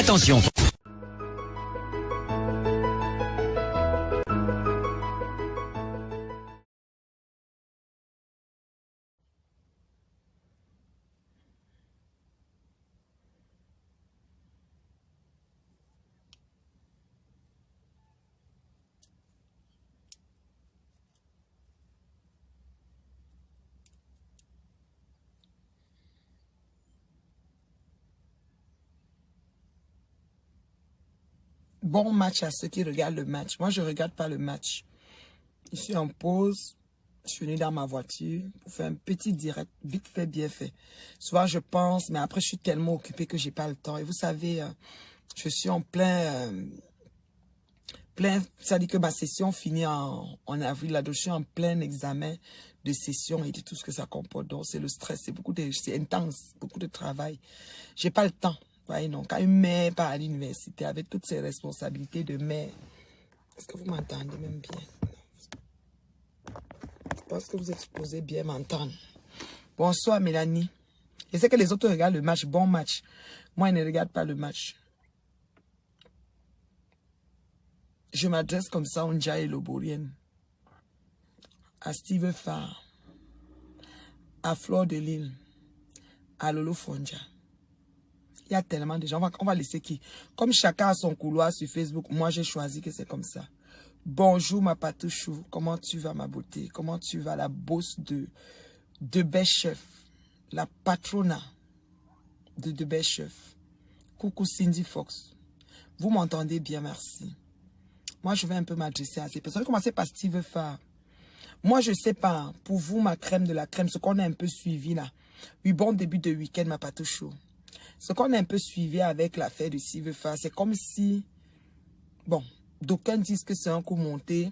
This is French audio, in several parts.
Attention. Bon match à ceux qui regardent le match. Moi, je ne regarde pas le match. Je suis en pause. Je suis venu dans ma voiture pour faire un petit direct, vite fait, bien fait. Souvent, je pense, mais après, je suis tellement occupée que je n'ai pas le temps. Et vous savez, je suis en ça dit que ma session finit en avril. Là, je suis en plein examen de session et de tout ce que ça comporte. Donc, c'est le stress, c'est intense, beaucoup de travail. Je n'ai pas le temps. Ouais, non. Quand une mère part à l'université avec toutes ses responsabilités de mère, est-ce que vous m'entendez même bien? Je pense que vous êtes supposé bien m'entendre. Bonsoir Mélanie. Je sais que les autres regardent le match, bon match. Moi, je ne regarde pas le match. Je m'adresse comme ça à Ndiaye Loborienne, à Steve Farr, à Fleur de Lille, à Lolo Fonja. Il y a tellement de gens. On va laisser qui? Comme chacun a son couloir sur Facebook, moi j'ai choisi que c'est comme ça. Bonjour ma patouchou. Comment tu vas ma beauté? Comment tu vas la bosse de Bechef? La patrona de Bechef. Coucou Cindy Fox. Vous m'entendez bien, merci. Moi je vais un peu m'adresser à ces personnes. Je vais commencer par Steve Farr. Moi je sais pas, pour vous ma crème de la crème, ce qu'on a un peu suivi là. Oui, bon début de week-end ma patouchou. Ce qu'on a un peu suivi avec l'affaire de Steve Farr, c'est comme si, bon, d'aucuns disent que c'est un coup monté.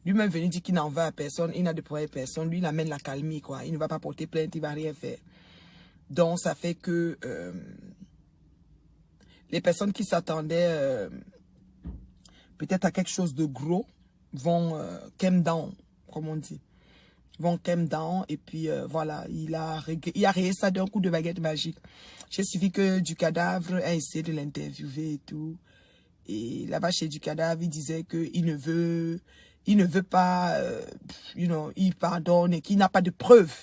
Lui-même venu dire qu'il n'en veut à personne, il n'a de problème à personne. Lui, il amène la calmie, quoi. Il ne va pas porter plainte, il ne va rien faire. Donc, ça fait que les personnes qui s'attendaient peut-être à quelque chose de gros vont came down, comme on dit. Vont came down et puis voilà, il a rayé ça d'un coup de baguette magique. J'ai suivi que du cadavre a essayé de l'interviewer et tout. Et là-bas chez du cadavre, il disait qu'il ne veut pas, il pardonne et qu'il n'a pas de preuves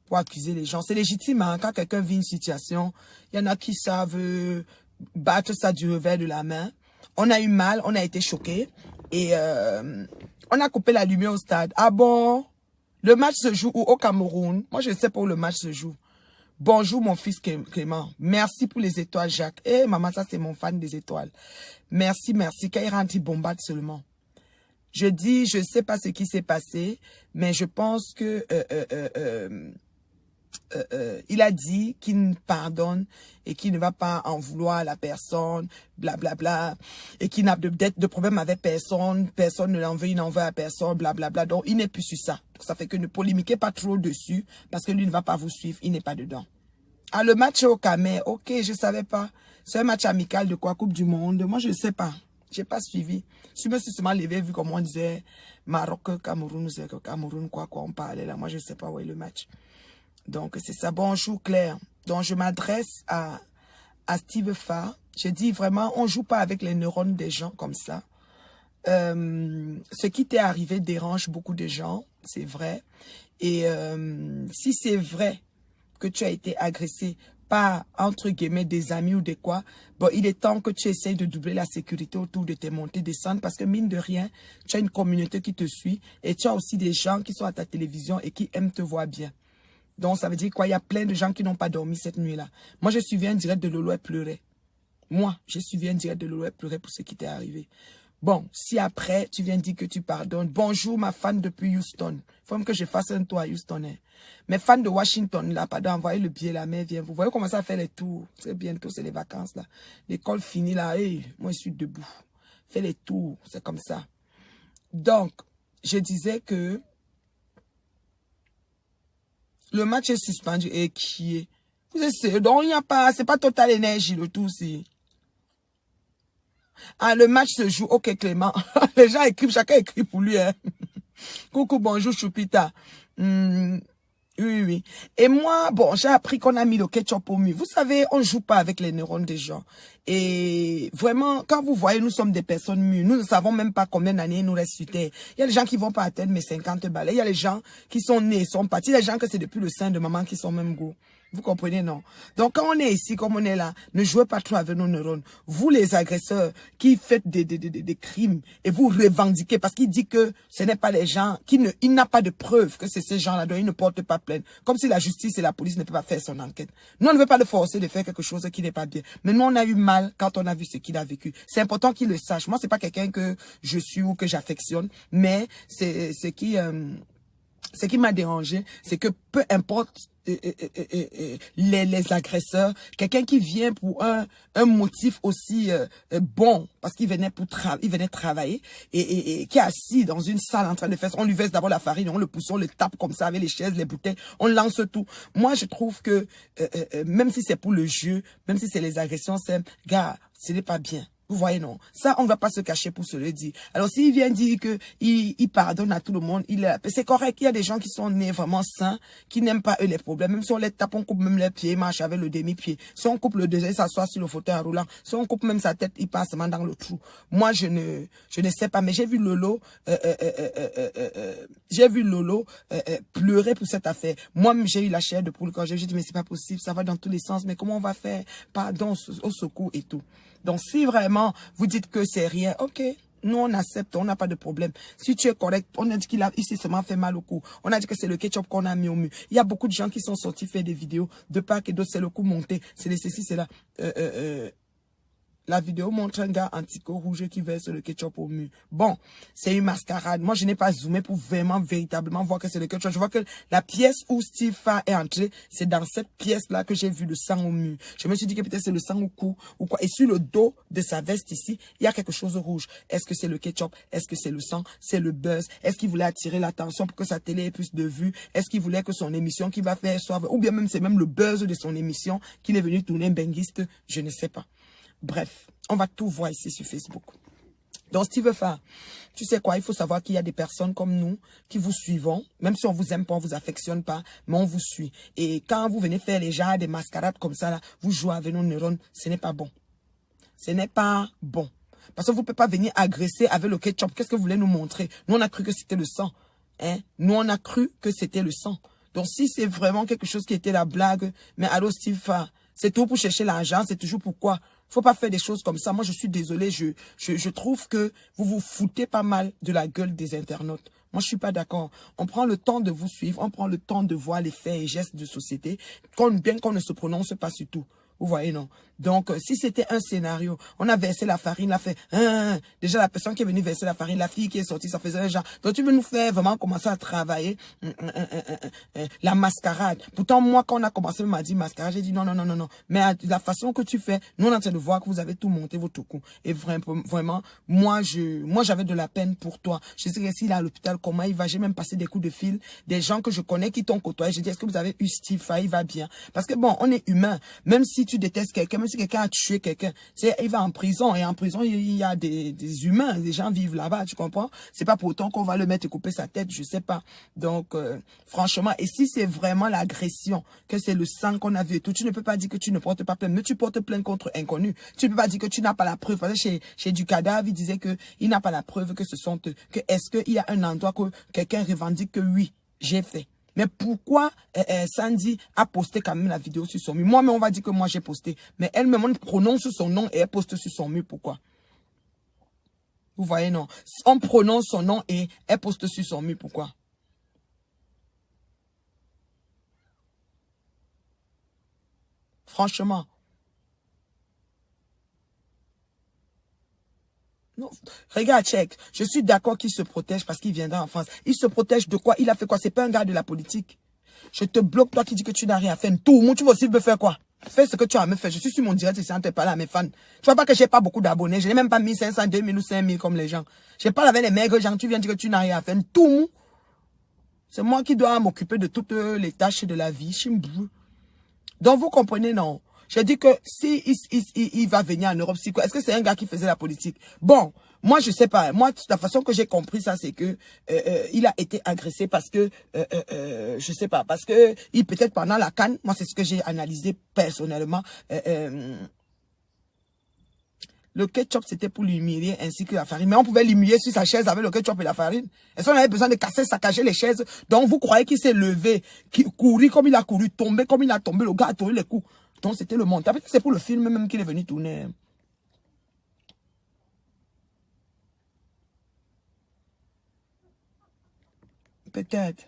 pour accuser les gens. C'est légitime, hein, quand quelqu'un vit une situation, il y en a qui savent battre ça du revers de la main. On a eu mal, on a été choqués et on a coupé la lumière au stade. Ah bon? Le match se joue où? Au Cameroun. Moi, je sais pas où le match se joue. Bonjour, mon fils Clément. Merci pour les étoiles, Jacques. Eh, maman, ça, c'est mon fan des étoiles. Merci, merci. Quand il rentre, il bombarde seulement. Je dis, je sais pas ce qui s'est passé, mais je pense que il a dit qu'il pardonne et qu'il ne va pas en vouloir à la personne, blablabla, et qu'il n'a de problème avec personne, personne ne l'en veut, il n'en veut à personne, blablabla. Donc, il n'est plus sur ça. Ça fait que ne polémiquez pas trop dessus, parce que lui ne va pas vous suivre, il n'est pas dedans. Ah, le match au Camer, ok, je ne savais pas. C'est un match amical de quoi? Coupe du Monde? Moi, je ne sais pas. Je n'ai pas suivi. Je me suis seulement levé, vu comme on disait Maroc, Cameroun, Cameroun, quoi, on parlait là. Moi, je ne sais pas où est le match. Donc, c'est ça. Bonjour, Claire. Donc, je m'adresse à Steve Farr. Je dis vraiment, on ne joue pas avec les neurones des gens comme ça. Ce qui t'est arrivé dérange beaucoup de gens, c'est vrai. Et si c'est vrai que tu as été agressé par, entre guillemets, des amis ou des quoi, bon, il est temps que tu essayes de doubler la sécurité autour de tes montées, descentes, parce que mine de rien, tu as une communauté qui te suit et tu as aussi des gens qui sont à ta télévision et qui aiment te voir bien. Donc, ça veut dire quoi? Il y a plein de gens qui n'ont pas dormi cette nuit-là. Moi, je suivais un direct de Lolo et pleurait. Moi, j'ai suivi un direct de Lolo et pleurait pour ce qui t'est arrivé. Bon, si après, tu viens dire que tu pardonnes. Bonjour, ma fan depuis Houston. Il faut même que je fasse un tour à Houston. Hein. Mes fans de Washington, là, pardon, envoyez le billet, la mère vient. Vous voyez comment ça fait les tours. C'est bientôt, c'est les vacances, là. L'école finit, là. Hey, moi, je suis debout. Fais les tours. C'est comme ça. Donc, je disais que le match est suspendu et qui est. Vous êtes donc il n'y a pas, c'est pas Total Énergie le tout aussi. Ah, le match se joue. Ok, Clément. Les gens écrivent, chacun écrit pour lui. Hein. Coucou, bonjour, Choupita. Oui, oui. Et moi, bon, j'ai appris qu'on a mis le ketchup au mur. Vous savez, on joue pas avec les neurones des gens. Et vraiment, quand vous voyez, nous sommes des personnes mûres. Nous ne savons même pas combien d'années il nous reste sur Terre. Il y a des gens qui vont pas atteindre mes 50 balais. Il y a des gens qui sont nés, sont partis. Il y a des gens que c'est depuis le sein de maman qui sont même go. Vous comprenez, non? Donc, quand on est ici, comme on est là, ne jouez pas trop avec nos neurones. Vous, les agresseurs, qui faites des crimes et vous revendiquez parce qu'il dit que ce n'est pas les gens, il n'a pas de preuve que c'est ces gens-là, donc il ne porte pas plainte. Comme si la justice et la police ne peuvent pas faire son enquête. Nous, on ne veut pas le forcer de faire quelque chose qui n'est pas bien. Mais nous, on a eu mal quand on a vu ce qu'il a vécu. C'est important qu'il le sache. Moi, c'est pas quelqu'un que je suis ou que j'affectionne, mais c'est ce qui m'a dérangé, c'est que peu importe les agresseurs, quelqu'un qui vient pour un motif aussi bon, parce qu'il venait il venait travailler, et qui est assis dans une salle en train de faire ça, on lui verse d'abord la farine, on le pousse, on le tape comme ça avec les chaises, les bouteilles, on lance tout. Moi, je trouve que même si c'est pour le jeu, même si c'est les agressions, gars, ce n'est pas bien. Vous voyez, non? Ça, on ne va pas se cacher pour se le dire. Alors, s'il vient dire que il pardonne à tout le monde, c'est correct. Il y a des gens qui sont nés vraiment sains, qui n'aiment pas eux les problèmes. Même si on les tape, on coupe même les pieds, ils marchent avec le demi-pied. Si on coupe le deuxième, il s'assoit sur le fauteuil en roulant. Si on coupe même sa tête, il passe même dans le trou. Moi, je ne sais pas, mais j'ai vu Lolo, pleurer pour cette affaire. Moi, j'ai eu la chair de poule quand j'ai dit, mais c'est pas possible, ça va dans tous les sens. Mais comment on va faire? Pardon, au secours et tout. Donc, si vraiment vous dites que c'est rien, ok, nous on accepte, on n'a pas de problème. Si tu es correct, on a dit qu'il s'est seulement fait mal au cou. On a dit que c'est le ketchup qu'on a mis au mur. Il y a beaucoup de gens qui sont sortis faire des vidéos de part et d'autre, c'est le coup monté, c'est les ceci, c'est là. La vidéo montre un gars antico rouge qui verse le ketchup au mur. Bon, c'est une mascarade. Moi, je n'ai pas zoomé pour vraiment, véritablement voir que c'est le ketchup. Je vois que la pièce où Steve est entré, c'est dans cette pièce-là que j'ai vu le sang au mur. Je me suis dit que peut-être c'est le sang au cou ou quoi. Et sur le dos de sa veste ici, il y a quelque chose de rouge. Est-ce que c'est le ketchup? Est-ce que c'est le sang? C'est le buzz? Est-ce qu'il voulait attirer l'attention pour que sa télé ait plus de vues? Est-ce qu'il voulait que son émission qu'il va faire soit... Ou bien même c'est même le buzz de son émission qu'il est venu tourner un benguiste? Je ne sais pas. Bref, on va tout voir ici sur Facebook. Donc, Steve Farr, tu sais quoi, il faut savoir qu'il y a des personnes comme nous qui vous suivons, même si on vous aime pas, on vous affectionne pas, mais on vous suit. Et quand vous venez faire les gens des mascarades comme ça, là, vous jouez avec nos neurones, ce n'est pas bon. Ce n'est pas bon. Parce que vous ne pouvez pas venir agresser avec le ketchup. Qu'est-ce que vous voulez nous montrer? Nous, on a cru que c'était le sang. Hein? Nous, on a cru que c'était le sang. Donc, si c'est vraiment quelque chose qui était la blague, mais allô, Steve Farr, c'est tout pour chercher l'argent, c'est toujours pourquoi. Faut pas faire des choses comme ça. Moi, je suis désolé. Je trouve que vous vous foutez pas mal de la gueule des internautes. Moi, je suis pas d'accord. On prend le temps de vous suivre. On prend le temps de voir les faits et gestes de société. Bien qu'on ne se prononce pas sur tout. Vous voyez, non? Donc, si c'était un scénario, on a versé la farine, l'a fait, déjà la personne qui est venue verser la farine, la fille qui est sortie, ça faisait un genre. Donc, tu veux nous faire vraiment commencer à travailler la mascarade. Pourtant, moi, quand on a commencé, on m'a dit mascarade, j'ai dit non, non, non, non, non. Mais la façon que tu fais, nous, on est en train de voir que vous avez tout monté, votre coup. Et vraiment, moi, j'avais de la peine pour toi. Je sais que s'il est à l'hôpital, comment il va, j'ai même passé des coups de fil, des gens que je connais qui t'ont côtoyé. J'ai dit, est-ce que vous avez eu Steve Farr, il va bien? Parce que bon, on est humain. Même si tu détestes quelqu'un, même si quelqu'un a tué quelqu'un, il va en prison. Et en prison, il y a des humains, des gens vivent là-bas, tu comprends? C'est pas pour autant qu'on va le mettre et couper sa tête, je sais pas. Donc, franchement, et si c'est vraiment l'agression, que c'est le sang qu'on a vu et tout, tu ne peux pas dire que tu ne portes pas plainte, mais tu portes plainte contre inconnu. Tu ne peux pas dire que tu n'as pas la preuve. Parce que chez Ducadave, il disait que il n'a pas la preuve que ce sont eux. Que est-ce qu'il y a un endroit que quelqu'un revendique que oui, j'ai fait. Mais pourquoi Sandy a posté quand même la vidéo sur son mur? Moi, mais on va dire que moi j'ai posté. Mais elle-même, on prononce son nom et elle poste sur son mur. Pourquoi? Vous voyez, non? On prononce son nom et elle poste sur son mur. Pourquoi? Franchement. Non, regarde, check. Je suis d'accord qu'il se protège parce qu'il viendra en France. Il se protège de quoi? Il a fait quoi? C'est pas un gars de la politique. Je te bloque, toi qui dis que tu n'as rien à faire. Tout le monde, tu vas aussi me faire quoi? Fais ce que tu as à me faire. Je suis sur mon direct ici en te parlant à mes fans. Tu vois pas que j'ai pas beaucoup d'abonnés. Je n'ai même pas 1500, 2000 ou 5000 comme les gens. Je parle avec les maigres gens. Tu viens dire que tu n'as rien à faire. Tout. C'est moi qui dois m'occuper de toutes les tâches de la vie. Donc vous comprenez, non? Je dis que si il va venir en Europe, est-ce que c'est un gars qui faisait la politique? Bon, Moi, je sais pas. Moi, la façon que j'ai compris ça, c'est que il a été agressé parce que, je sais pas, parce que il peut-être pendant la CAN, moi, c'est ce que j'ai analysé personnellement. Le ketchup, c'était pour l'humilier ainsi que la farine. Mais on pouvait l'humilier sur sa chaise avec le ketchup et la farine. Est-ce qu'on avait besoin de casser, saccager les chaises? Donc, vous croyez qu'il s'est levé, qu'il courit comme il a couru, tombé comme il a tombé, le gars a tourné les coups. Donc, c'était le montage. C'est pour le film même qu'il est venu tourner. Peut-être.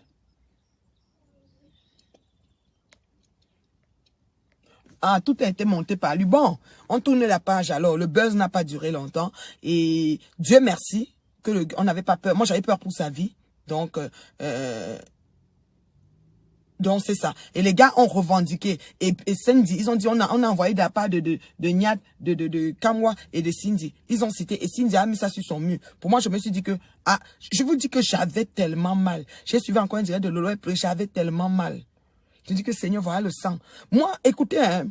Ah, tout a été monté par lui. Bon, on tourne la page alors. Le buzz n'a pas duré longtemps. Et Dieu merci que on n'avait pas peur. Moi, j'avais peur pour sa vie. Donc c'est ça. Et les gars ont revendiqué. Et Cindy, ils ont dit, on a envoyé de la part de Nyat, de Kamwa et de Cindy. Ils ont cité. Et Cindy a mis ça sur son mur. Pour moi, je me suis dit que, ah, je vous dis que j'avais tellement mal. J'ai suivi encore un direct de Lolo et j'avais tellement mal. Je dis que Seigneur, voilà le sang. Moi, écoutez, hein,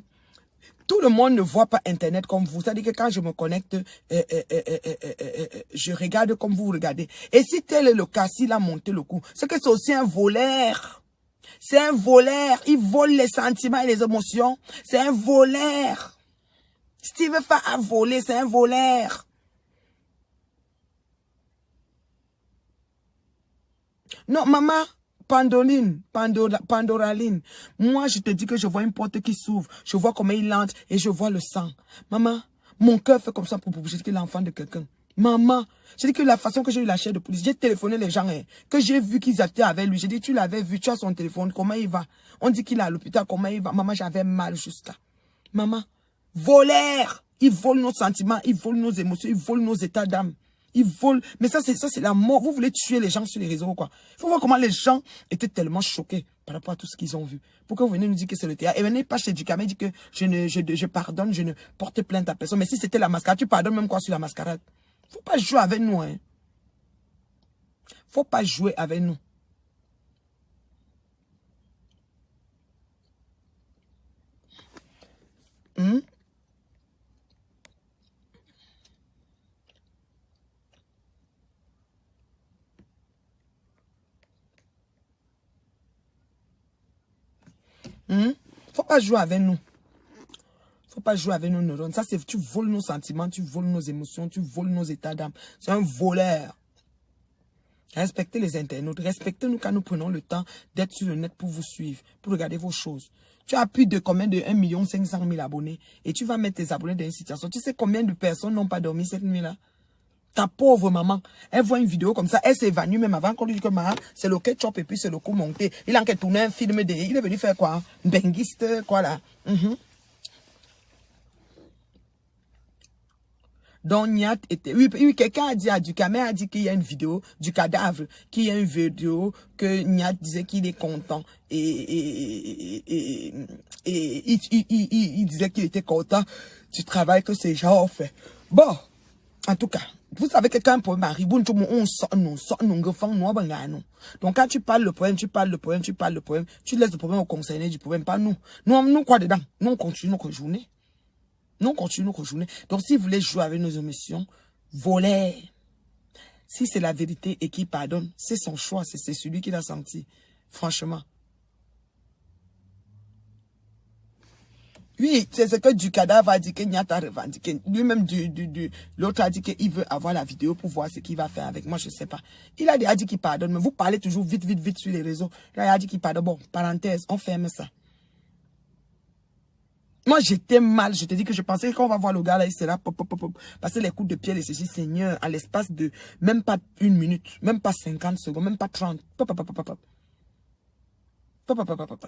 tout le monde ne voit pas Internet comme vous. C'est-à-dire que quand je me connecte, je regarde comme vous regardez. Et si tel est le cas, s'il a monté le coup, c'est que c'est aussi un voleur. C'est un voleur. Il vole les sentiments et les émotions. C'est un voleur. Steve Fa a volé, c'est un voleur. Non, maman. Pandoraline. Moi, je te dis que je vois une porte qui s'ouvre. Je vois comment il entre et je vois le sang. Maman, mon cœur fait comme ça pour bouger que l'enfant de quelqu'un. Maman, je dis que la façon que j'ai eu la chair de police, j'ai téléphoné les gens, hein, que j'ai vu qu'ils étaient avec lui. J'ai dit, tu l'avais vu, tu as son téléphone, comment il va? On dit qu'il est à l'hôpital, comment il va? Maman, j'avais mal jusqu'à. Maman, voleur! Ils volent nos sentiments, ils volent nos émotions, ils volent nos états d'âme. Ils volent. Mais ça, c'est la mort. Vous voulez tuer les gens sur les réseaux, quoi. Il faut voir comment les gens étaient tellement choqués par rapport à tout ce qu'ils ont vu. Pourquoi vous venez nous dire que c'est le théâtre? Et venez pas chez Ducamé dit que je pardonne, je ne porte plainte à personne. Mais si c'était la mascarade, tu pardonnes même quoi sur la mascarade? Faut pas jouer avec nous, hein. Faut pas jouer avec nous. Faut pas jouer avec nous. Faut pas jouer avec nos neurones. Ça, c'est tu voles nos sentiments, tu voles nos émotions, tu voles nos états d'âme. C'est un voleur. Respectez les internautes. Respectez-nous quand nous prenons le temps d'être sur le net pour vous suivre, pour regarder vos choses. Tu as plus de combien de 1 500 000 abonnés et tu vas mettre tes abonnés dans une situation. Tu sais combien de personnes n'ont pas dormi cette nuit-là? Ta pauvre maman, elle voit une vidéo comme ça, elle s'évanouit même avant qu'on lui dise que c'est le ketchup et puis c'est le coup monté. Il a tourné un film, il est venu faire quoi? Benguiste, quoi là? Donc, Nyat était... Oui, quelqu'un a dit à Ducamé a dit qu'il y a une vidéo du cadavre, qu'il y a une vidéo que Nyat disait qu'il est content. Et il disait qu'il était content du travail que ces gens ont fait. Bon, en tout cas, vous savez que quand un problème arrive, on sort, donc quand tu parles le problème, tu laisses le problème au concerné du problème, pas nous. Nous quoi dedans? Nous, on continue notre journée. Nous, on continue notre journée. Donc, si vous voulez jouer avec nos émotions, volez. Si c'est la vérité et qu'il pardonne, c'est son choix, c'est celui qui l'a senti. Franchement. Oui, c'est ce que du cadavre a dit que Nyat a revendiqué. Lui-même, l'autre a dit qu'il veut avoir la vidéo pour voir ce qu'il va faire avec moi, je ne sais pas. Il a déjà dit qu'il pardonne, mais vous parlez toujours vite sur les réseaux. Là, il a dit qu'il pardonne. Bon, parenthèse, on ferme ça. Moi, j'étais mal. Je te dis que je pensais qu'on va voir le gars là, il sera passer les coups de pied, les ceci, Seigneur, à l'espace de même pas 1 minute, même pas 50 secondes, même pas 30.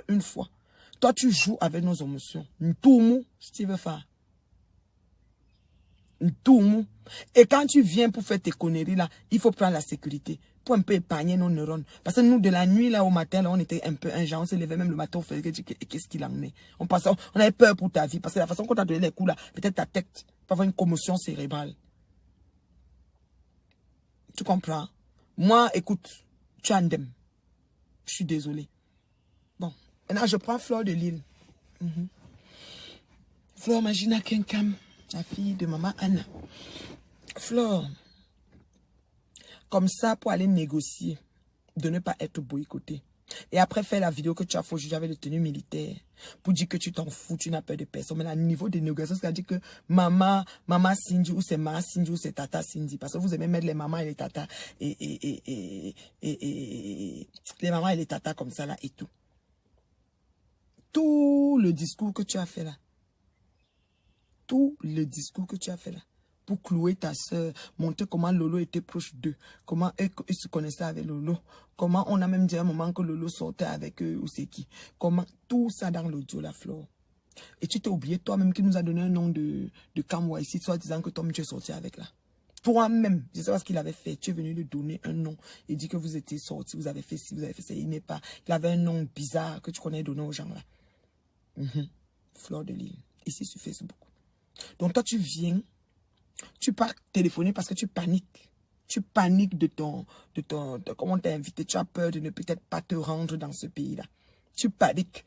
Une fois. Toi, tu joues avec nos émotions. Tout mou, si tu veux faire. Tout mou. Et quand tu viens pour faire tes conneries là, il faut prendre la sécurité. Pour un peu épargner nos neurones. Parce que nous, de la nuit là au matin, là, on était un peu injant. On se levait même le matin, on faisait qu'est-ce qu'il en est. On avait peur pour ta vie. Parce que la façon qu'on t'a donné les coups là, peut-être ta tête peut avoir une commotion cérébrale. Tu comprends? Moi, écoute, tu as un dème. Je suis désolé. Bon, maintenant je prends Fleur de Lille. Fleur Magina Kenkam, la fille de maman Anna. Fleur, comme ça pour aller négocier, de ne pas être boycotté. Et après faire la vidéo que tu as fait aujourd'hui avec le tenue militaire, pour dire que tu t'en fous, tu n'as peur de personne. Mais au niveau des négociations, c'est-à-dire que maman Cindy, ou c'est ma Cindy, ou c'est tata Cindy, parce que vous aimez mettre les mamans et les tatas, et les mamans et les tatas comme ça là, et tout. Tout le discours que tu as fait là, tout le discours que tu as fait là, pour clouer ta soeur, montrer comment Lolo était proche d'eux, comment ils se connaissaient avec Lolo, comment on a même dit à un moment que Lolo sortait avec eux ou c'est qui, comment tout ça dans l'audio, la Flore. Et tu t'es oublié toi-même qui nous a donné un nom de Kamwa ici, soit disant que toi-même tu es sorti avec là. Toi-même, je sais pas ce qu'il avait fait, tu es venu lui donner un nom et dit que vous étiez sortis, vous avez fait ci, vous avez fait ça, il n'est pas, il avait un nom bizarre que tu connais donné aux gens là. Fleur de Lille, ici sur Facebook. Donc toi tu viens, tu pars téléphoner parce que tu paniques. Tu paniques de comment t'es invité. Tu as peur de ne peut-être pas te rendre dans ce pays-là. Tu paniques.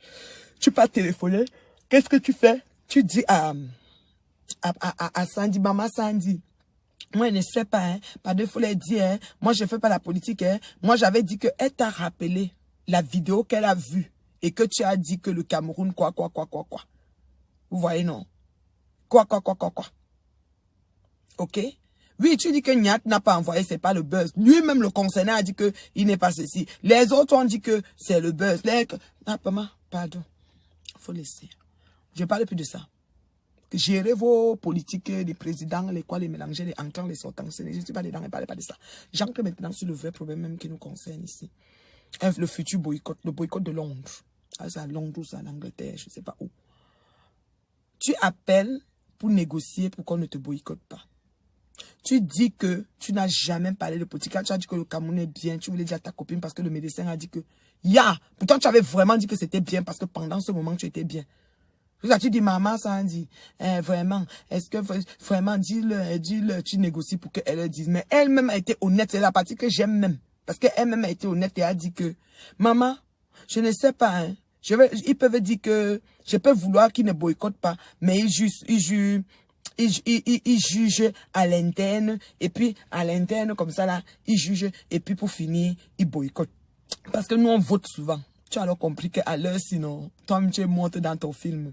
Tu pars téléphoner. Qu'est-ce que tu fais? Tu dis à Sandy, maman Sandy, moi je ne sais pas, hein. Pas de folie dire, hein. Moi je ne fais pas la politique, hein. Moi j'avais dit qu'elle t'a rappelé la vidéo qu'elle a vue et que tu as dit que le Cameroun, quoi. Vous voyez, non? Quoi. Ok? Oui, tu dis que Nyat n'a pas envoyé, c'est pas le buzz. Lui-même, le concerné, a dit que il n'est pas ceci. Les autres ont dit que c'est le buzz. Pardon. Faut laisser. Je ne parle plus de ça. Gérez vos politiques, les présidents, les quoi, les mélanger, les entrants, les sortants. Je ne suis pas dedans, ne parlez pas de ça. J'entre maintenant sur le vrai problème même qui nous concerne ici. Le futur boycott, le boycott de Londres. Ah, c'est à Londres ou c'est en Angleterre, je ne sais pas où. Tu appelles pour négocier pour qu'on ne te boycotte pas. Tu dis que tu n'as jamais parlé de politique. Tu as dit que le Cameroun est bien. Tu voulais dire à ta copine parce que le médecin a dit que... Pourtant, tu avais vraiment dit que c'était bien parce que pendant ce moment, tu étais bien. Tu dis, maman, ça dit, vraiment, est-ce que vraiment, dis-le, tu négocies pour qu'elle le dise. Mais elle-même a été honnête. C'est la partie que j'aime même. Parce qu'elle-même a été honnête et a dit que, maman, je ne sais pas, hein. Ils peuvent dire que je peux vouloir qu'ils ne boycottent pas, mais ils jugent à l'interne, et puis à l'interne, comme ça là, ils jugent, et puis pour finir, ils boycottent. Parce que nous, on vote souvent. Tu as alors compris qu'à l'heure, sinon, toi-même, tu es morte dans ton film.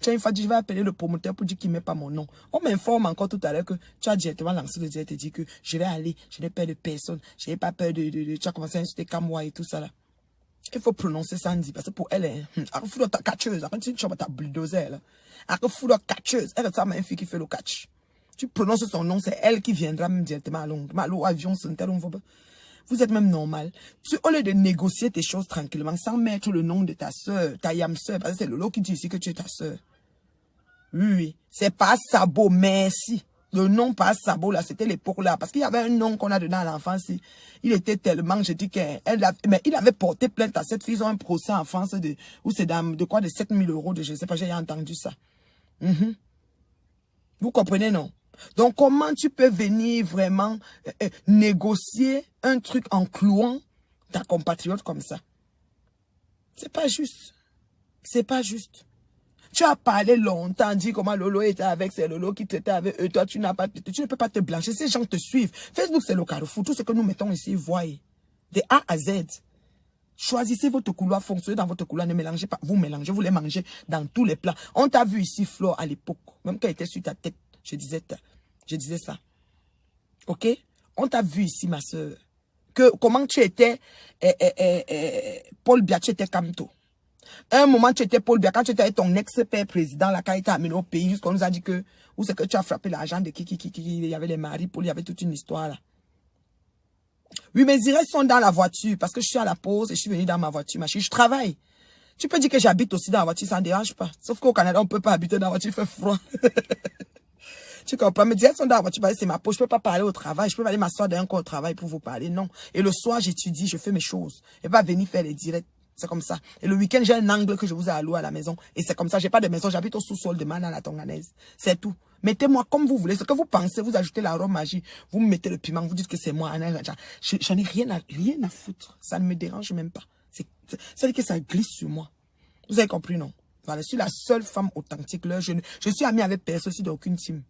Tu as une fois dit, je vais appeler le promoteur pour dire qu'il ne met pas mon nom. On m'informe encore tout à l'heure que tu as directement lancé le direct et dit que je vais aller, je n'ai peur de personne, je n'ai pas peur de tu as commencé à insulter Kamwa et tout ça là. Il faut prononcer Sandy parce que pour elle, elle fout ta catcheuse. Après, tu as ta bulldozer. Elle fout ta catcheuse. Elle est une fille qui fait le catch. Tu prononces son nom, c'est elle qui viendra même directement à Londres. Mais l'avion, vous êtes même normal. Au lieu de négocier tes choses tranquillement, sans mettre le nom de ta soeur, ta yam soeur, parce que c'est Lolo qui dit ici que tu es ta soeur. Oui. C'est pas Sabo, merci. Le nom pas Sabo, là, c'était l'époque là. Parce qu'il y avait un nom qu'on a donné à l'enfance. Il était tellement, je dis mais il avait porté plainte à cette fille. Ils ont un procès en France de 7 000 €, je sais pas, j'ai entendu ça. Vous comprenez, non? Donc, comment tu peux venir vraiment négocier un truc en clouant ta compatriote comme ça? C'est pas juste. C'est pas juste. Tu as parlé longtemps, dit comment Lolo était avec, c'est Lolo qui t'était avec eux. Toi, tu ne peux pas te blanchir. Ces gens te suivent. Facebook, c'est le carrefour. Tout ce que nous mettons ici, voyez. De A à Z. Choisissez votre couloir, fonctionnez dans votre couloir. Ne mélangez pas. Vous mélangez, vous les mangez dans tous les plats. On t'a vu ici, Flore, à l'époque. Même quand elle était sur ta tête, je disais ça. Ok? On t'a vu ici, ma soeur. Comment tu étais, Paul Biya, tu étais Kamto. Un moment, tu étais Paul Biya, quand tu étais avec ton ex-père président, là, quand il t'a amené au pays, jusqu'on nous a dit que, où c'est que tu as frappé l'argent de qui, il y avait les maris, Paul, il y avait toute une histoire, là. Oui, mes directs sont dans la voiture, parce que je suis à la pause et je suis venu dans ma voiture, ma chérie, je travaille. Tu peux dire que j'habite aussi dans la voiture, ça ne dérange pas. Sauf qu'au Canada, on ne peut pas habiter dans la voiture, il fait froid. Tu comprends? Mes directs sont dans la voiture, c'est ma pause, je ne peux pas parler au travail, je peux pas aller m'asseoir d'un coin au travail pour vous parler, non. Et le soir, j'étudie, je fais mes choses. Je ne vais pas venir faire les directs. C'est comme ça. Et le week-end, j'ai un angle que je vous ai alloué à la maison. Et c'est comme ça. J'ai pas de maison. J'habite au sous-sol de Mana, la Tonganaise. C'est tout. Mettez-moi comme vous voulez. Ce que vous pensez, vous ajoutez l'arôme magie. Vous me mettez le piment. Vous dites que c'est moi. J'en ai rien à foutre. Ça ne me dérange même pas. C'est-à-dire que ça glisse sur moi. Vous avez compris, non? Voilà. Je suis la seule femme authentique. Là, je suis amie avec personne. Je suis d'aucune team.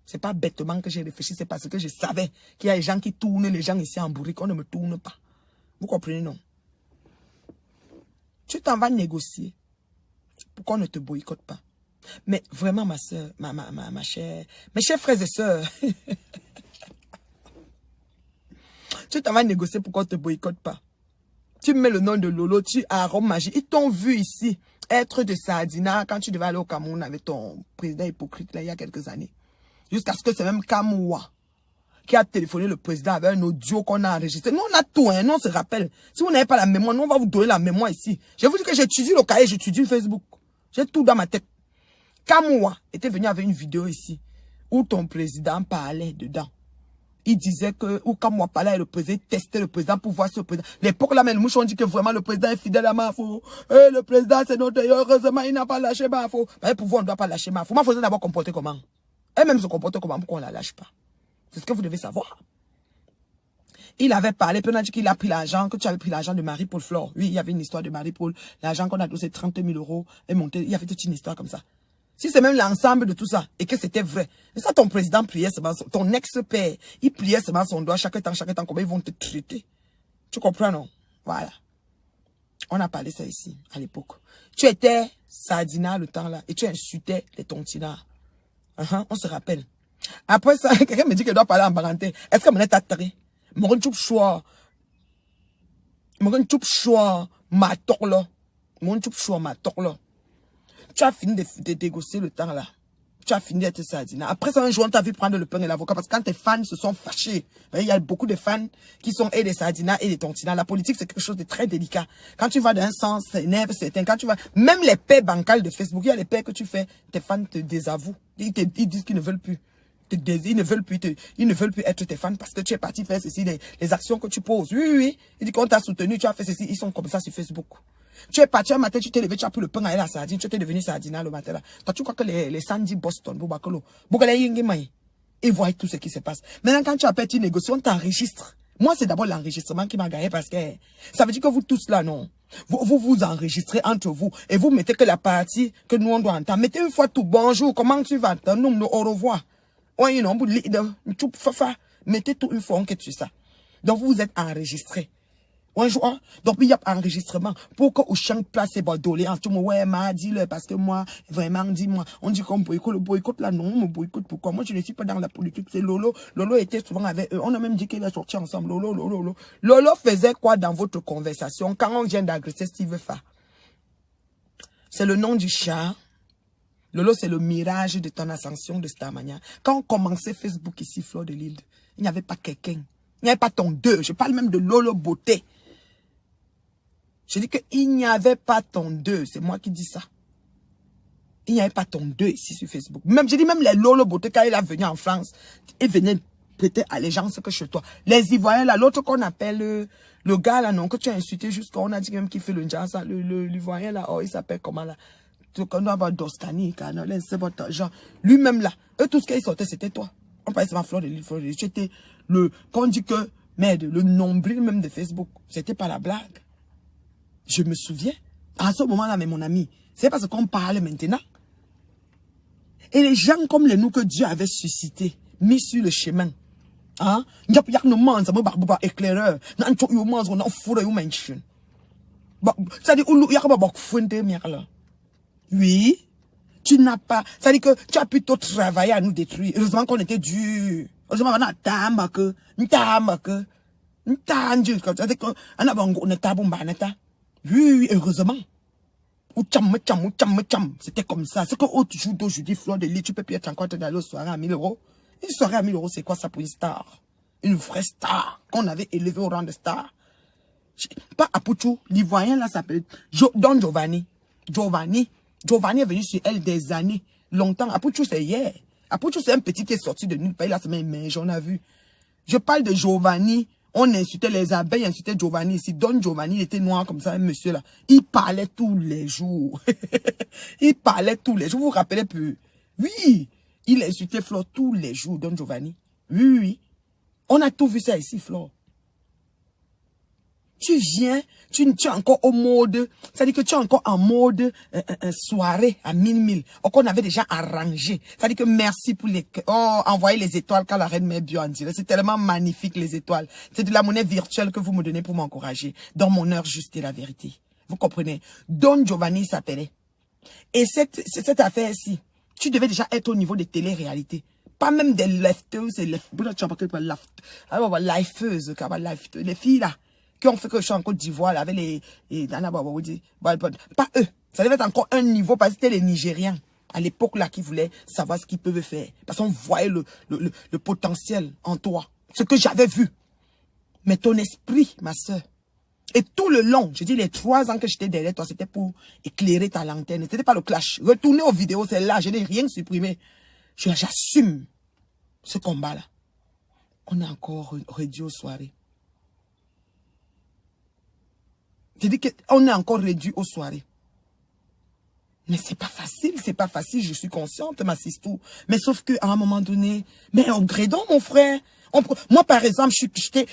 C'est pas bêtement que j'ai réfléchi, c'est parce que je savais qu'il y a des gens qui tournent, les gens ici en bourrique, on ne me tourne pas. Vous comprenez, non? Tu t'en vas négocier pour qu'on ne te boycotte pas. Mais vraiment, ma soeur, ma chère, mes chers frères et sœurs, tu t'en vas négocier pour qu'on ne te boycotte pas. Tu mets le nom de Lolo, tu as Arôme Magie. Ils t'ont vu ici être de Sardina quand tu devais aller au Cameroun avec ton président hypocrite là, il y a quelques années. Jusqu'à ce que c'est même Kamoua qui a téléphoné le président avec un audio qu'on a enregistré. Nous, on a tout, hein, nous, on se rappelle. Si vous n'avez pas la mémoire, nous, on va vous donner la mémoire ici. Je vous dis que j'étudie le cahier, j'étudie Facebook. J'ai tout dans ma tête. Kamoua était venu avec une vidéo ici où ton président parlait dedans. Il disait que, ou quand moi parlais, le président testait le président pour voir si le président. L'époque là, mais le mouche, on dit que vraiment le président est fidèle à Mafo. Le président, c'est notre, heureusement, il n'a pas lâché Mafo. Mais pour vous, on ne doit pas lâcher Mafo. Mafo, c'est d'abord comporter comment? Elle-même se comporte comment pour qu'on la lâche pas? C'est ce que vous devez savoir. Il avait parlé, puis on a dit qu'il a pris l'argent, que tu avais pris l'argent de Marie-Paul Flore. Oui, il y avait une histoire de Marie-Paul. L'argent qu'on a dosé 30 000 € est monté. Il y avait toute une histoire comme ça. Si c'est même l'ensemble de tout ça, et que c'était vrai. Et ça, ton président pliait seulement, ton ex-père, il pliait seulement son doigt chaque temps, comment ils vont te traiter. Tu comprends, non? Voilà. On a parlé ça ici, à l'époque. Tu étais Sardina le temps là, et tu insultais les tontinards. On se rappelle. Après ça, quelqu'un me dit qu'elle doit parler en parenté. Est-ce que mon est tatari? Mon tchoup choix. Mon tchoup choix, ma torlo. Mon tchoup choix, ma torlo. Tu as fini de négocier le temps là. Tu as fini d'être Sardina. Après ça, un jour, on t'a vu prendre le pain et l'avocat. Parce que quand tes fans se sont fâchés, il y a beaucoup de fans qui sont et des Sardinas et des Tontinas. La politique, c'est quelque chose de très délicat. Quand tu vas d'un sens, ça énerve certains. Quand tu vas, même les paix bancales de Facebook, il y a les paix que tu fais, tes fans te désavouent. Ils disent qu'ils ne veulent plus. Ils ne veulent plus être tes fans parce que tu es parti faire ceci, les actions que tu poses. Oui. Ils disent qu'on t'a soutenu, tu as fait ceci. Ils sont comme ça sur Facebook. Tu es parti un matin, tu t'es levé, tu as pris le pain à la sardine, tu étais devenu Sardina le matin là. Toi, tu crois que les Sandy Boston, ils voient tout ce qui se passe. Maintenant, quand tu appelles, tu négocies, on t'enregistre. Moi, c'est d'abord l'enregistrement qui m'a gagné parce que ça veut dire que vous tous là, non. Vous enregistrez entre vous et vous mettez que la partie que nous on doit entendre. Mettez une fois tout bonjour, comment tu vas, nous, au revoir. Ouais, non, mettez tout une fois, on quitte sur ça. Donc, vous êtes enregistrés. Un jour, donc il y a enregistrement pour que au champ place doléances. Tu me ouais m'a dit le parce que moi vraiment dis-moi on dit qu'on boycotte le boycott là non on me boycotte pourquoi moi je ne suis pas dans la politique c'est Lolo était souvent avec eux on a même dit qu'il va sortir ensemble Lolo faisait quoi dans votre conversation quand on vient d'agresser Steve Fa? C'est le nom du chat. Lolo c'est le mirage de ton ascension de Starmania. Quand on commençait Facebook ici Fleur de Lille, il n'y avait pas quelqu'un, il n'y avait pas ton deux, je parle même de Lolo Beauté. Je dis qu'il n'y avait pas ton 2. C'est moi qui dis ça. Il n'y avait pas ton 2 ici sur Facebook. Même, je dis même les Lolo Beauté, quand il est venu en France, il venait prêter allégeance que chez toi. Les Ivoiriens, là, l'autre qu'on appelle le gars, là, non, que tu as insulté jusqu'à, on a dit même qu'il fait le jazz, l'Ivoirien, là, oh, il s'appelle comment, là? Tu connais avoir Dostani, c'est votre genre. Lui-même, là, eux, tout ce qu'ils sortaient, c'était toi. On parlait seulement Fleur de Lille. Tu étais quand on dit que, merde, le nombril même de Facebook, c'était pas la blague. Je me souviens, à ce moment-là, mais mon ami, c'est parce qu'on parle maintenant. Et les gens comme les nous que Dieu avait suscités, mis sur le chemin, hein, éclaireur, oui, tu n'as pas, ça dit que tu as plutôt travaillé à nous détruire. Heureusement qu'on était dur. Heureusement qu'on a oui, heureusement. C'était comme ça. C'est que autre jour d'aujourd'hui, Fleur de Lille, tu peux plus être encore d'aller aux soirées à 1000 €. Une soirée à 1000 €, c'est quoi ça pour une star? Une vraie star qu'on avait élevée au rang de star. Pas Apuchu, l'Ivoirien là s'appelle Don Giovanni. Giovanni est venu sur elle des années, longtemps. Apuchu c'est hier. Apuchu c'est un petit qui est sorti de nulle part, il a semaine, mais j'en ai vu. Je parle de Giovanni. On insultait les abeilles, insultait Giovanni ici. Don Giovanni était noir comme ça, un monsieur là. Il parlait tous les jours. Il parlait tous les jours. Vous vous rappelez plus? Oui. Il insultait Flore tous les jours, Don Giovanni. Oui. On a tout vu ça ici, Flore. Tu viens, tu es encore au mode, c'est-à-dire que tu es encore en mode soirée à 1000. On avait déjà arrangé. C'est-à-dire que merci pour les... Oh, envoyer les étoiles quand la reine met bio en direct. C'est tellement magnifique, les étoiles. C'est de la monnaie virtuelle que vous me donnez pour m'encourager. Dans mon heure juste et la vérité. Vous comprenez? Don Giovanni s'appelait. Et cette affaire-ci, tu devais déjà être au niveau des télé-réalités. Pas même des lefteuses et lifeuses, les filles là, qui ont fait que je suis en Côte d'Ivoire avec les pas eux. Ça devait être encore un niveau parce que c'était les Nigériens à l'époque là qui voulaient savoir ce qu'ils peuvent faire. Parce qu'on voyait le potentiel en toi. Ce que j'avais vu. Mais ton esprit, ma soeur. Et tout le long, je dis les 3 ans que j'étais derrière toi, c'était pour éclairer ta lanterne. C'était pas le clash. Retournez aux vidéos, c'est là, je n'ai rien supprimé. J'assume ce combat-là. On est encore réduit aux soirées. Je dis qu'on est encore réduit aux soirées. Mais c'est pas facile, je suis consciente, ma sistou. Mais sauf qu'à un moment donné, mais upgradons, mon frère. Moi, par exemple, je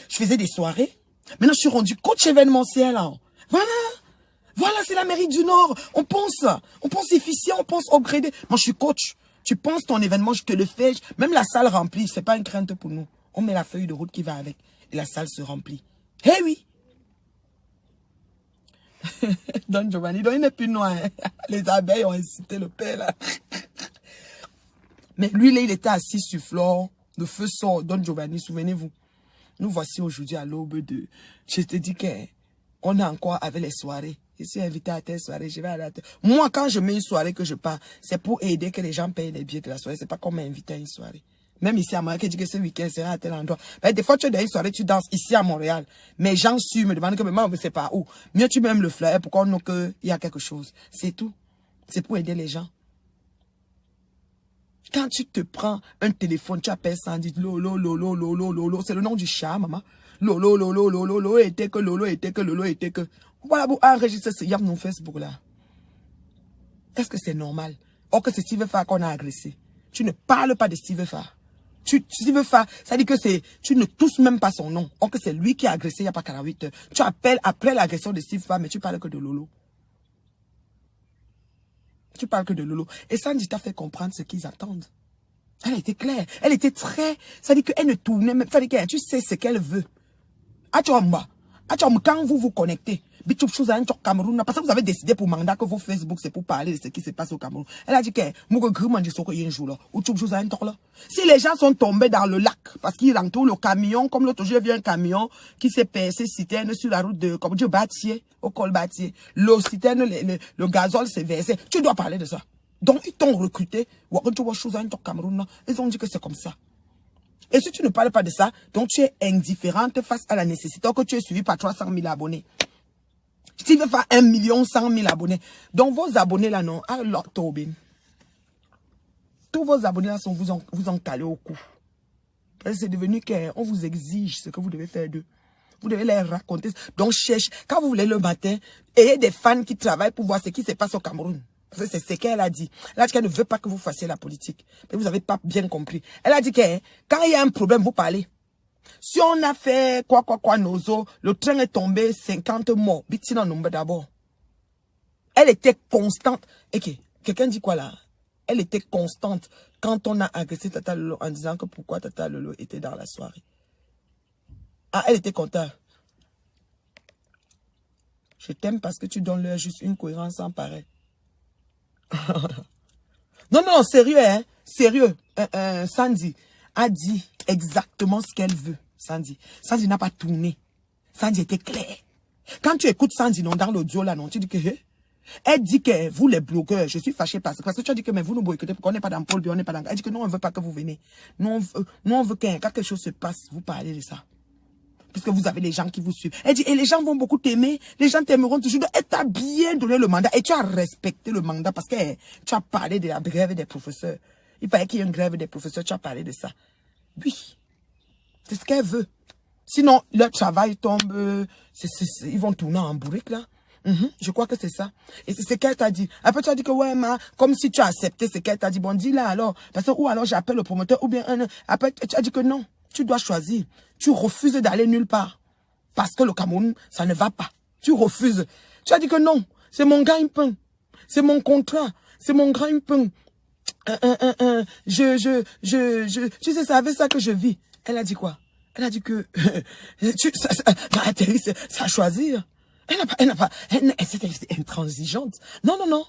faisais des soirées. Maintenant, je suis rendu coach événementiel. Hein. Voilà, c'est l'Amérique du Nord. On pense efficient, on pense upgrader. Moi, je suis coach. Tu penses ton événement, je te le fais. Même la salle remplie, c'est pas une crainte pour nous. On met la feuille de route qui va avec. Et la salle se remplit. Eh oui. Don Giovanni, il n'est plus noir. Hein. Les abeilles ont incité le père là. Mais lui, là, il était assis sur Flore. Le feu sort. Don Giovanni, souvenez-vous. Nous voici aujourd'hui à l'aube de... Je te dis qu'on est encore avec les soirées. Je suis invité à telle soirée, je vais à la telle... Moi, quand je mets une soirée que je pars, c'est pour aider que les gens payent les billets de la soirée. C'est pas qu'on m'a invité à une soirée. Même ici à Montréal, qui dit que ce week-end sera à tel endroit. Ben, des fois, tu es dans une soirée, tu danses ici à Montréal. Mais gens sûrs me demandent que maman, on ne sait pas où. Mieux tu mets même le flyer pour qu'on nous qu'il y a quelque chose. C'est tout. C'est pour aider les gens. Quand tu te prends un téléphone, tu appelles Sandy, lolo, lolo, lolo, lolo, c'est le nom du chat, maman. Lolo, lolo, lolo, lolo, était que, lolo, était que, lolo, était que. Voilà, vous enregistrez ce yam non Facebook là. Est-ce que c'est normal? Or que c'est Steve Farr qu'on a agressé. Tu ne parles pas de Steve Farr. Steve Farr, ça dit que tu ne tousses même pas son nom. Or que c'est lui qui a agressé il n'y a pas 48 heures. Tu appelles après l'agression de Steve Farr, mais tu parles que de Lolo. Tu parles que de Lolo. Et Sandy t'a fait comprendre ce qu'ils attendent. Elle était claire. Elle était très... Ça dit qu'elle ne tournait même... Ça dit que tu sais ce qu'elle veut. Quand vous vous connectez, Cameroun, parce que vous avez décidé pour mandat que vos Facebook, c'est pour parler de ce qui se passe au Cameroun. Elle a dit que... Si les gens sont tombés dans le lac, parce qu'ils entourent le camion, comme l'autre jour, il y a eu un camion qui s'est percé citerne sur la route de, comme Dieu, Bâtier, au col Bâtier. Le citerne, le gazole s'est versé. Tu dois parler de ça. Donc, ils t'ont recruté. Ils ont dit que c'est comme ça. Et si tu ne parles pas de ça, donc tu es indifférente face à la nécessité que tu es suivi par 300 000 abonnés. Tu veux faire 1 100 000 abonnés. Donc, vos abonnés là, non, à l'octobre. Tous vos abonnés là sont vous en calés au cou. C'est devenu qu'on vous exige ce que vous devez faire d'eux. Vous devez les raconter. Donc, cherche. Quand vous voulez le matin, ayez des fans qui travaillent pour voir ce qui se passe au Cameroun. Parce que c'est ce qu'elle a dit. Elle a dit qu'elle ne veut pas que vous fassiez la politique. Mais vous n'avez pas bien compris. Elle a dit que quand il y a un problème, vous parlez. Si on a fait Nozo, le train est tombé, 50 morts. Bitina nombre d'abord. Elle était constante. Ok, quelqu'un dit quoi là? Elle était constante quand on a agressé Tata Lolo en disant que pourquoi Tata Lolo était dans la soirée. Ah, elle était contente. Je t'aime parce que tu donnes leur juste une cohérence sans pareil. Non, sérieux, hein. Sérieux. Sandy a dit exactement ce qu'elle veut. Sandy n'a pas tourné. Sandy était claire. Quand tu écoutes Sandy non, dans l'audio là, non, tu dis que... Elle dit que vous les blogueurs, je suis fâché parce que tu as dit que mais vous nous boycottez parce qu'on n'est pas dans Paul, on n'est pas dans... Elle dit que non, on ne veut pas que vous venez. Nous, on veut que quand quelque chose se passe, vous parlez de ça. Puisque vous avez les gens qui vous suivent. Elle dit, et les gens vont beaucoup t'aimer. Les gens t'aimeront toujours. Et tu as bien donné le mandat. Et tu as respecté le mandat parce que tu as parlé de la grève des professeurs. Il paraît qu'il y a une grève des professeurs. Tu as parlé de ça. Oui. C'est ce qu'elle veut. Sinon, leur travail tombe. Ils vont tourner en bourrique là. Je crois que c'est ça. Et c'est ce qu'elle t'a dit. Après, tu as dit que ouais, comme si tu as accepté ce qu'elle t'a dit. Bon, dis là alors. Parce que, ou alors j'appelle le promoteur, ou bien après, tu as dit que non. Tu dois choisir. Tu refuses d'aller nulle part. parce que le Cameroun, ça ne va pas. Tu refuses. Tu as dit que non, c'est mon gagne-pain. C'est mon contrat. C'est mon gagne-pain. Tu sais, c'est avec ça que je vis. Elle a dit quoi? Elle a dit que ça a choisi. Elle était intransigeante. Non, non, non.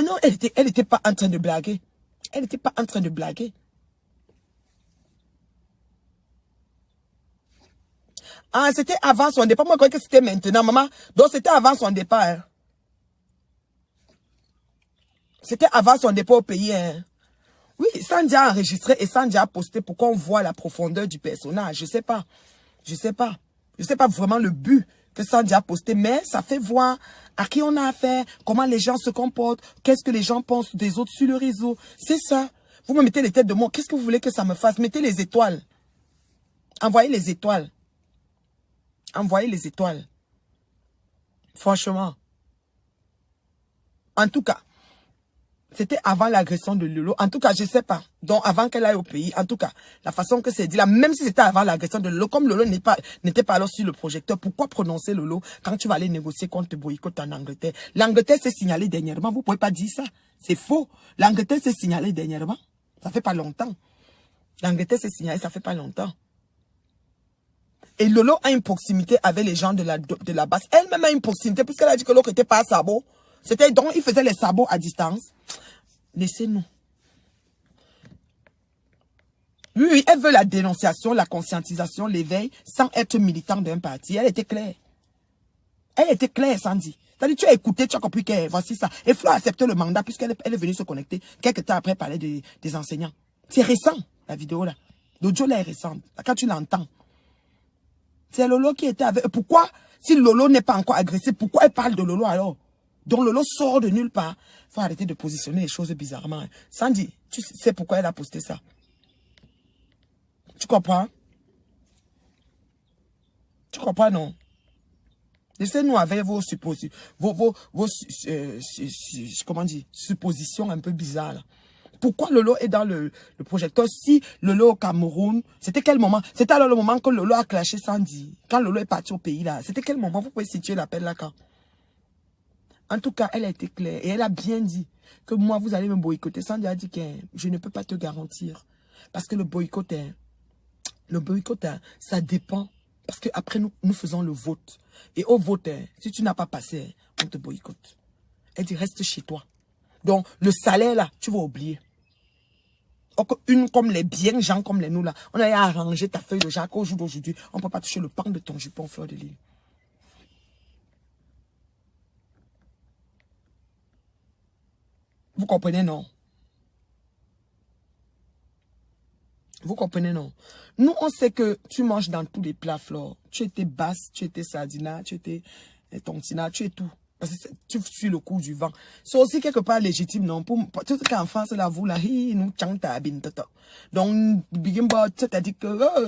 Non, elle était pas en train de blaguer. Elle n'était pas en train de blaguer. Ah, c'était avant son départ. Moi, je croyais que c'était maintenant, maman. Donc, c'était avant son départ. Hein. C'était avant son départ au pays. Hein. Oui, Sandy a enregistré et Sandy a posté pour qu'on voit la profondeur du personnage. Je sais pas. Je sais pas. Je sais pas vraiment le but que Sandy a posté, mais ça fait voir à qui on a affaire, comment les gens se comportent, qu'est-ce que les gens pensent des autres sur le réseau. C'est ça. Vous me mettez les têtes de mort. Qu'est-ce que vous voulez que ça me fasse? Mettez les étoiles. Envoyez les étoiles. Envoyez les étoiles. Franchement. En tout cas, c'était avant l'agression de Lolo. En tout cas, je ne sais pas. Donc, avant qu'elle aille au pays, en tout cas, la façon que c'est dit là, même si c'était avant l'agression de Lolo, comme Lolo n'était pas là sur le projecteur, pourquoi prononcer Lolo quand tu vas aller négocier contre boycott en Angleterre? L'Angleterre s'est signalée dernièrement. Vous ne pouvez pas dire ça. C'est faux. L'Angleterre s'est signalée dernièrement. Ça fait pas longtemps. L'Angleterre s'est signalée, ça fait pas longtemps. Et Lolo a une proximité avec les gens de la base. Elle-même a une proximité, puisqu'elle a dit que l'autre n'était pas à sabot. C'était donc, il faisait les sabots à distance. Laissez-nous. Oui, elle veut la dénonciation, la conscientisation, l'éveil, sans être militant d'un parti. Elle était claire. Elle était claire, Sandy. C'est-à-dire, tu as écouté, tu as compris que voici ça. Et Flo a accepté le mandat, puisqu'elle est venue se connecter quelques temps après parler des enseignants. C'est récent, la vidéo là. L'audio là est récente. Quand tu l'entends. C'est Lolo qui était avec. Pourquoi, si Lolo n'est pas encore agressé, pourquoi elle parle de Lolo alors? Donc Lolo sort de nulle part. Il faut arrêter de positionner les choses bizarrement. Sandy, tu sais pourquoi elle a posté ça? Tu comprends? Tu comprends, non? Laissez-nous avec vos suppositions. Comment dire? Suppositions un peu bizarres. Là. Pourquoi Lolo est dans le projecteur? Si Lolo au Cameroun, c'était quel moment? C'était alors le moment que Lolo a clashé Sandy. Quand Lolo est parti au pays là. C'était quel moment? Vous pouvez situer l'appel là quand? En tout cas, elle a été claire et elle a bien dit que moi, vous allez me boycotter. Sandy a dit que je ne peux pas te garantir. Parce que le boycott, ça dépend. Parce qu'après, nous faisons le vote. Et au vote, si tu n'as pas passé, on te boycotte. Elle dit, reste chez toi. Donc, le salaire là, tu vas oublier. Une comme les biens gens comme les nous là, on a arrangé ta feuille de Jacques au jour d'aujourd'hui. On ne peut pas toucher le pan de ton jupon fleur de lys. Vous comprenez, non? Vous comprenez, non? Nous, on sait que tu manges dans tous les plats, Flore. Tu étais basse, tu étais sardina, tu étais tontina, tu es tout. Parce que tu suis le cours du vent. C'est aussi quelque part légitime, non? Pour tout qu'en France, là, vous, là, nous, tchanta, bin, tata. Donc, bigimba, c'est-à-dire que, là.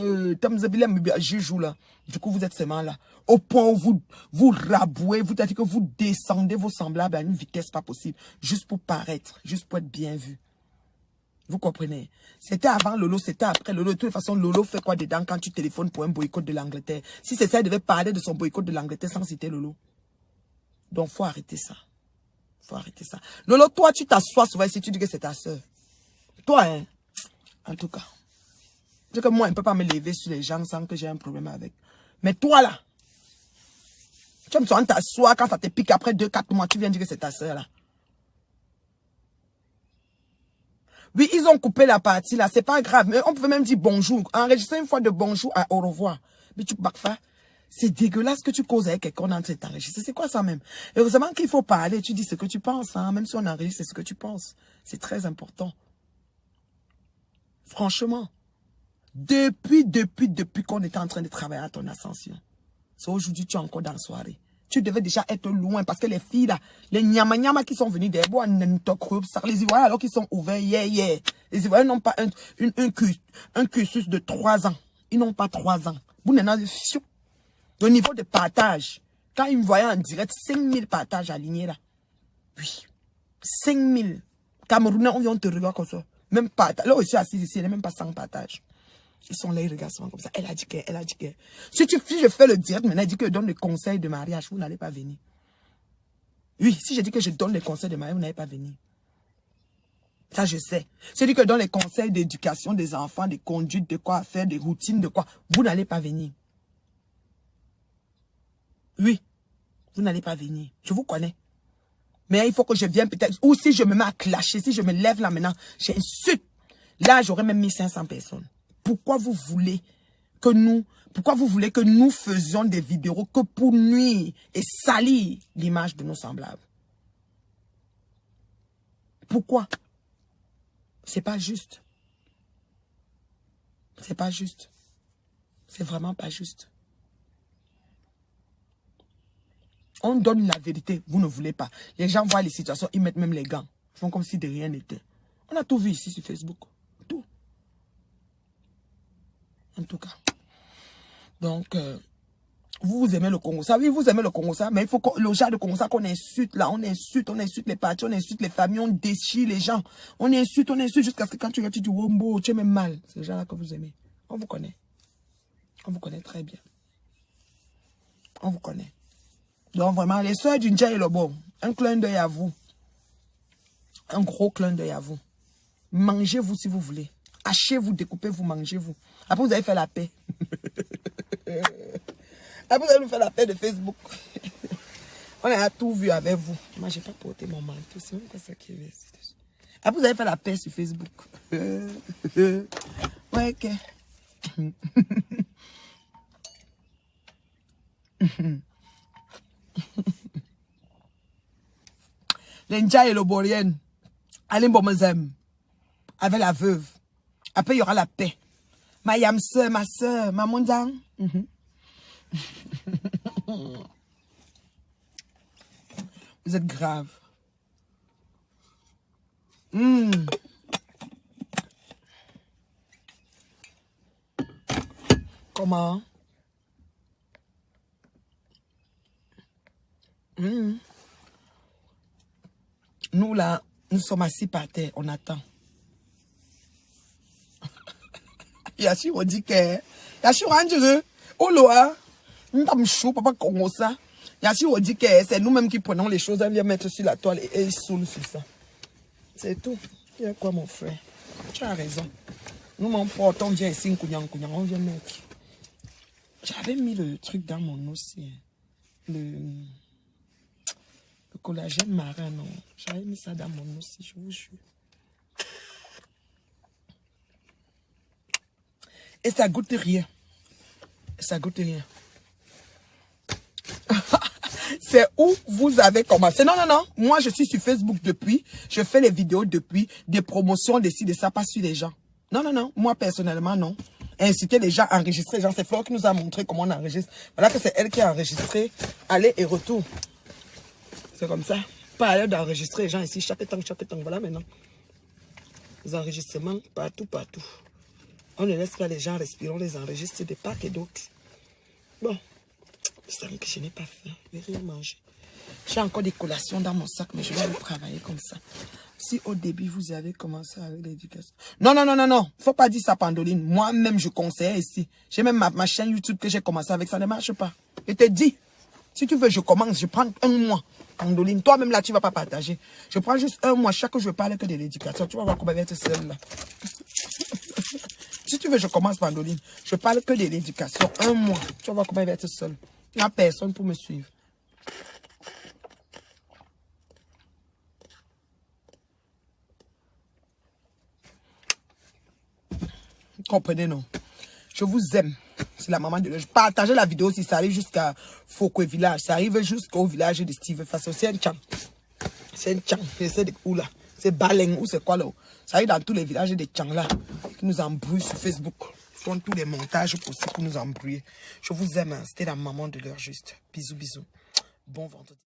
Du coup, vous êtes seulement là. Au point où vous rabouez, vous dites que vous descendez vos semblables à une vitesse pas possible. Juste pour paraître, juste pour être bien vu. Vous comprenez? C'était avant Lolo, c'était après Lolo. De toute façon, Lolo fait quoi dedans quand tu téléphones pour un boycott de l'Angleterre? Si c'est ça, elle devait parler de son boycott de l'Angleterre sans citer Lolo. Donc, faut arrêter ça. Faut arrêter ça. Lolo, toi, tu t'assois souvent si tu dis que c'est ta soeur. Toi, hein? En tout cas. C'est que moi, je ne peux pas me lever sur les gens sans que j'ai un problème avec. Mais toi, là, tu vas me souvent t'asseoir quand ça te pique après 2-4 mois, tu viens dire que c'est ta soeur, là. Oui, ils ont coupé la partie, là. C'est pas grave. Mais on pouvait même dire bonjour. Enregistrer une fois de bonjour à au revoir. Mais tu peux pas. C'est dégueulasse que tu causes avec quelqu'un en train de t'enregistrer. C'est quoi ça même? Heureusement qu'il faut parler. Tu dis ce que tu penses. Hein? Même si on enregistre, c'est ce que tu penses. C'est très important. Franchement. Depuis qu'on était en train de travailler à ton ascension. C'est aujourd'hui tu es encore dans la soirée. Tu devais déjà être loin parce que les filles là, les nyama qui sont venus des bois, les Ivoiriens alors qu'ils sont ouverts, Les Ivoiriens n'ont pas un cursus de 3 ans. Ils n'ont pas 3 ans. Vous n'avez pas le niveau de partage. Quand ils me voyaient en direct, 5000 partages alignés là. Oui. 5000. Camerounais, on vient te regarder comme ça. Même partage. Là aussi, assis ici, il n'y a même pas 100 partages. Ils sont là, ils regardent souvent comme ça. Elle a dit qu'elle, elle a dit qu'elle. Si je fais le direct, maintenant, elle dit que je donne des conseils de mariage, vous n'allez pas venir. Oui, si je dis que je donne les conseils de mariage, vous n'allez pas venir. Ça, je sais. Si je dis que je donne les conseils d'éducation des enfants, des conduites, de quoi faire, des routines, de quoi, vous n'allez pas venir. Oui, vous n'allez pas venir. Je vous connais. Mais il faut que je vienne peut-être. Ou si je me mets à clasher, si je me lève là maintenant, j'insulte. Là, j'aurais même mis 500 personnes. Pourquoi vous voulez que nous faisions des vidéos que pour nuire et salir l'image de nos semblables? Pourquoi? C'est pas juste. C'est pas juste. C'est vraiment pas juste. On donne la vérité, vous ne voulez pas. Les gens voient les situations, ils mettent même les gants. Ils font comme si de rien n'était. On a tout vu ici sur Facebook. Tout. En tout cas. Donc, vous aimez le Congo. Ça, oui, vous aimez le Congo, ça, mais il faut que le genre de Congo, ça qu'on insulte là. On insulte les partis, on insulte les familles, on déchire les gens. On insulte jusqu'à ce que quand tu regardes, tu dis, Wombo, tu es même mal. C'est le genre là que vous aimez. On vous connaît. On vous connaît très bien. On vous connaît. Donc vraiment, les soeurs du Ndja et le bon, un clin d'œil à vous. Un gros clin d'œil à vous. Mangez-vous si vous voulez. Hachez-vous, découpez-vous, mangez-vous. Après, vous allez faire la paix. Après, vous allez nous faire la paix de Facebook. On a tout vu avec vous. Moi, je n'ai pas porté mon manteau. C'est même pas ça qui est. Après, vous allez faire la paix sur Facebook. Ouais, ok. Les Ndja et le Borien, allez Bomezem, avec la veuve. Après, il y aura la paix. Ma yamse, ma soeur, ma mondang. Vous êtes grave. Comment? Nous, là, nous sommes assis par terre, on attend. Yashi, on dit que... Yashi, on dit que... Oh, là, nous sommes chauds, papa, comme ça. Yashi, on dit que c'est nous-mêmes qui prenons les choses, on vient mettre sur la toile et ils saoulent sur ça. C'est tout. Il y a quoi, mon frère? Tu as raison. Nous, mon pote, on vient ici, on vient mettre. J'avais mis le truc dans mon aussi. Le collagène marin, non. J'avais mis ça dans mon aussi, je vous jure. Et ça goûte rien. Ça goûte rien. C'est où vous avez commencé. Non, non, non. Moi, je suis sur Facebook depuis. Je fais les vidéos depuis. Des promotions, des ci, de ça, pas sur les gens. Non, non, non. Moi, personnellement, non. Inciter les gens à enregistrer les gens. C'est Flore qui nous a montré comment on enregistre. Voilà que c'est elle qui a enregistré. Aller et retour. C'est comme ça. Pas à l'heure d'enregistrer les gens ici. Chaque temps. Voilà maintenant. Les enregistrements partout, partout. On ne laisse pas les gens respirer. On les enregistre de part et d'autre. Bon. C'est vrai que je n'ai pas faim. Je vais rien manger. J'ai encore des collations dans mon sac, mais je vais aller travailler comme ça. Si au début, vous avez commencé avec l'éducation. Non, non, non, non, non. Faut pas dire ça, Pandoline. Moi-même, je conseille ici. J'ai même ma chaîne YouTube que j'ai commencé avec. Ça ne marche pas. Je te dis, si tu veux, je commence. Je prends un mois. Pandoline, toi-même là, tu ne vas pas partager. Je prends juste un mois. Chaque jour, je parle que de l'éducation. Tu vas voir comment elle va être seule là. Si tu veux, je commence, Pandoline. Je parle que de l'éducation. Un mois. Tu vas voir comment elle va être seule. Il n'y a personne pour me suivre. Comprenez, non? Je vous aime. C'est la maman de l'âge. Partagez la vidéo si ça arrive jusqu'à Fokwe village. Ça arrive jusqu'au village de Steve Faso. C'est un tchang. C'est un tchang. C'est où là? C'est Baleng ou c'est quoi là? Ça arrive dans tous les villages des tchang là. Qui nous embrouillent sur Facebook. Ils font tous les montages possibles pour nous embrouiller. Je vous aime. C'était la maman de l'heure juste. Bisous, bisous. Bon vendredi.